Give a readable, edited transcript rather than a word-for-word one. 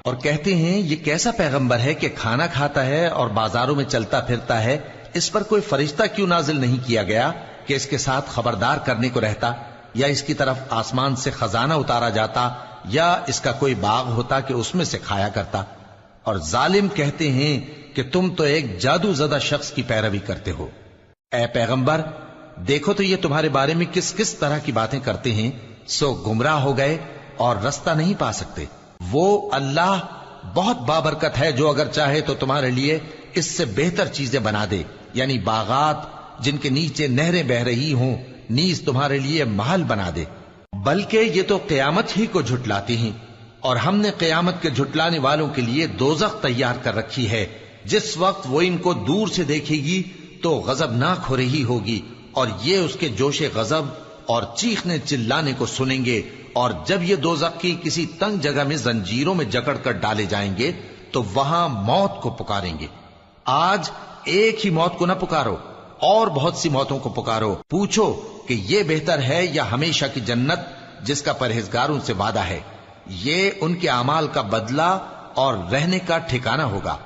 اور کہتے ہیں یہ کیسا پیغمبر ہے کہ کھانا کھاتا ہے اور بازاروں میں چلتا پھرتا ہے، اس پر کوئی فرشتہ کیوں نازل نہیں کیا گیا کہ اس کے ساتھ خبردار کرنے کو رہتا، یا اس کی طرف آسمان سے خزانہ اتارا جاتا، یا اس کا کوئی باغ ہوتا کہ اس میں سے کھایا کرتا۔ اور ظالم کہتے ہیں کہ تم تو ایک جادو زدہ شخص کی پیروی کرتے ہو۔ اے پیغمبر، دیکھو تو یہ تمہارے بارے میں کس کس طرح کی باتیں کرتے ہیں، سو گمراہ ہو گئے اور رستہ نہیں پا سکتے۔ وہ اللہ بہت بابرکت ہے جو اگر چاہے تو تمہارے لیے اس سے بہتر چیزیں بنا دے، یعنی باغات جن کے نیچے نہریں بہ رہی ہوں، نیز تمہارے لیے محل بنا دے۔ بلکہ یہ تو قیامت ہی کو جھٹلاتی ہیں، اور ہم نے قیامت کے جھٹلانے والوں کے لیے دوزخ تیار کر رکھی ہے، جس وقت وہ ان کو دور سے دیکھے گی تو غضبناک ہو رہی ہوگی، اور یہ اس کے جوش غضب اور چیخنے چلانے کو سنیں گے۔ اور جب یہ دوزخ کی کسی تنگ جگہ میں زنجیروں میں جکڑ کر ڈالے جائیں گے تو وہاں موت کو پکاریں گے۔ آج ایک ہی موت کو نہ پکارو، اور بہت سی موتوں کو پکارو، پوچھو کہ یہ بہتر ہے یا ہمیشہ کی جنت جس کا پرہیزگاروں سے وعدہ ہے۔ یہ ان کے اعمال کا بدلہ اور رہنے کا ٹھکانہ ہوگا۔